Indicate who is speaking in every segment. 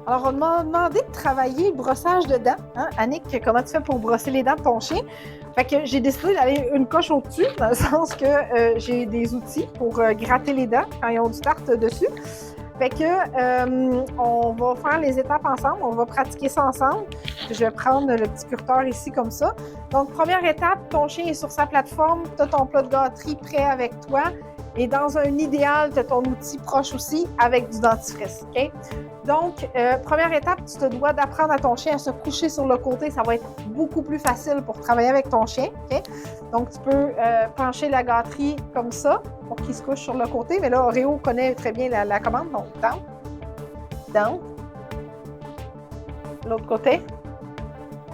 Speaker 1: Alors, on m'a demandé de travailler le brossage de dents. Hein? Annick, comment tu fais pour brosser les dents de ton chien? Fait que j'ai décidé d'aller une coche au-dessus, dans le sens que j'ai des outils pour gratter les dents quand ils ont du tarte dessus. Fait que on va faire les étapes ensemble, on va pratiquer ça ensemble. Je vais prendre le petit curteur ici comme ça. Donc, première étape, ton chien est sur sa plateforme, tu as ton plat de gâterie prêt avec toi. Et dans un idéal, tu as ton outil proche aussi avec du dentifrice. Okay? Donc, première étape, tu te dois d'apprendre à ton chien à se coucher sur le côté. Ça va être beaucoup plus facile pour travailler avec ton chien. Okay? Donc, tu peux pencher la gâterie comme ça pour qu'il se couche sur le côté. Mais là, Oreo connaît très bien la commande. Donc, down, down. L'autre côté.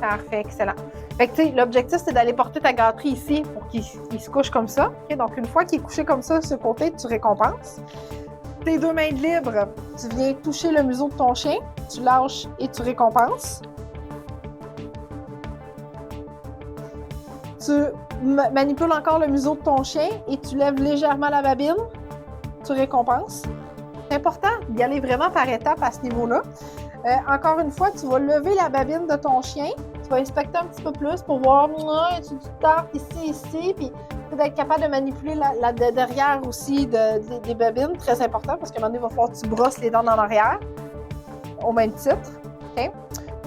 Speaker 1: Parfait, excellent. Fait que, tu sais, l'objectif, c'est d'aller porter ta gâterie ici pour qu'il se couche comme ça. Okay? Donc, une fois qu'il est couché comme ça, sur le côté, tu récompenses. Tes deux mains libres, tu viens toucher le museau de ton chien, tu lâches et tu récompenses. Tu manipules encore le museau de ton chien et tu lèves légèrement la babine, tu récompenses. C'est important d'y aller vraiment par étapes à ce niveau-là. Encore une fois, tu vas lever la babine de ton chien, tu vas inspecter un petit peu plus pour voir, y a-tu du tarte ici, puis d'être capable de manipuler la derrière aussi des babines, très important, parce qu'à un moment donné, il va falloir que tu brosses les dents en arrière, au même titre. Okay?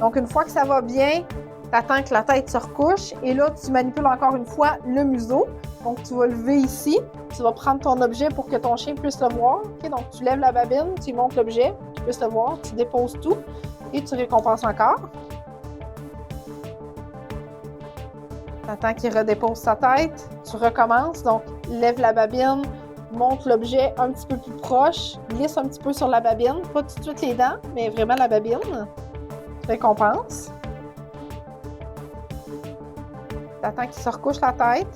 Speaker 1: Donc, une fois que ça va bien, tu attends que la tête se recouche, et là, tu manipules encore une fois le museau. Donc, tu vas lever ici, tu vas prendre ton objet pour que ton chien puisse le voir. Okay? Donc, tu lèves la babine, tu montes l'objet, tu puisses le voir, tu déposes tout, et tu récompenses encore. Tu attends qu'il redépose sa tête, tu recommences, donc lève la babine, monte l'objet un petit peu plus proche, glisse un petit peu sur la babine, pas tout de suite les dents, mais vraiment la babine, tu récompenses. Tu attends qu'il se recouche la tête,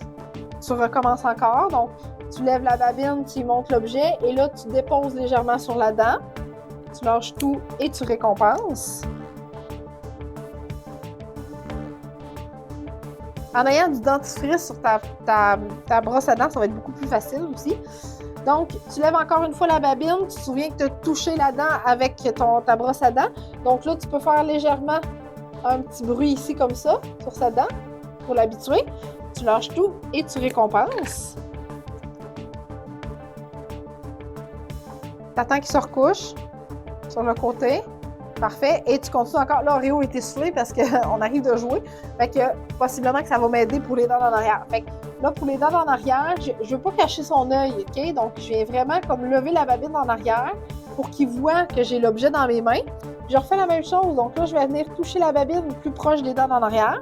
Speaker 1: tu recommences encore, donc tu lèves la babine, tu montes l'objet, et là tu déposes légèrement sur la dent, tu lâches tout et tu récompenses. En ayant du dentifrice sur ta brosse à dents, ça va être beaucoup plus facile aussi. Donc, tu lèves encore une fois la babine. Tu te souviens que tu as touché la dent avec ta brosse à dents. Donc là, tu peux faire légèrement un petit bruit ici comme ça, sur sa dent, pour l'habituer. Tu lâches tout et tu récompenses. Tu attends qu'il se recouche sur le côté. Parfait. Et tu continues encore. Là, Oreo est essoufflé parce qu'on arrive de jouer. Fait que possiblement que ça va m'aider pour les dents en arrière. Fait que là, pour les dents en arrière, je ne veux pas cacher son œil, OK? Donc, je viens vraiment comme lever la babine en arrière pour qu'il voit que j'ai l'objet dans mes mains. Je refais la même chose. Donc là, je vais venir toucher la babine plus proche des dents en arrière.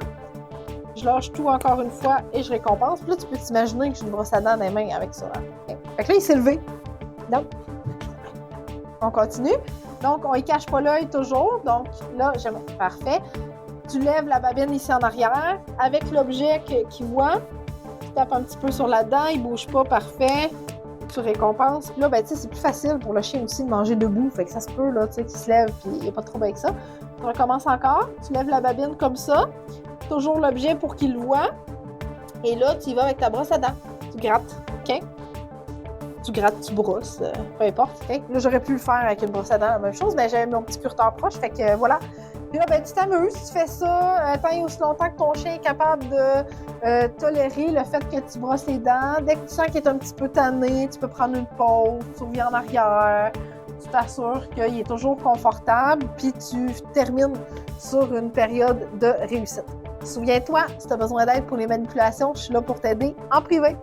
Speaker 1: Je lâche tout encore une fois et je récompense. Puis là, tu peux t'imaginer que j'ai une brosse à dents dans les mains avec ça. Là. Okay. Fait que là, il s'est levé. Donc, on continue. Donc, on ne cache pas l'œil toujours. Donc, là, parfait. Tu lèves la babine ici en arrière avec l'objet qu'il voit. Tu tapes un petit peu sur la dent, il ne bouge pas, parfait. Tu récompenses. Puis là, ben, tu sais, c'est plus facile pour le chien aussi de manger debout. Fait que ça se peut, là, tu sais, qu'il se lève puis il n'y a pas de trouble avec ça. Tu recommences encore. Tu lèves la babine comme ça. Toujours l'objet pour qu'il le voit. Et là, tu y vas avec ta brosse à dents. Tu grattes, OK? Tu grattes, tu brosses, peu importe. Okay? Là, j'aurais pu le faire avec une brosse à dents, la même chose, mais j'avais mon petit curteur proche, fait que voilà. Puis là, ben, tu t'amuses, tu fais ça tant et aussi longtemps que ton chien est capable de tolérer le fait que tu brosses les dents. Dès que tu sens qu'il est un petit peu tanné, tu peux prendre une pause, tu reviens en arrière, tu t'assures qu'il est toujours confortable, puis tu termines sur une période de réussite. Souviens-toi, si tu as besoin d'aide pour les manipulations, je suis là pour t'aider en privé.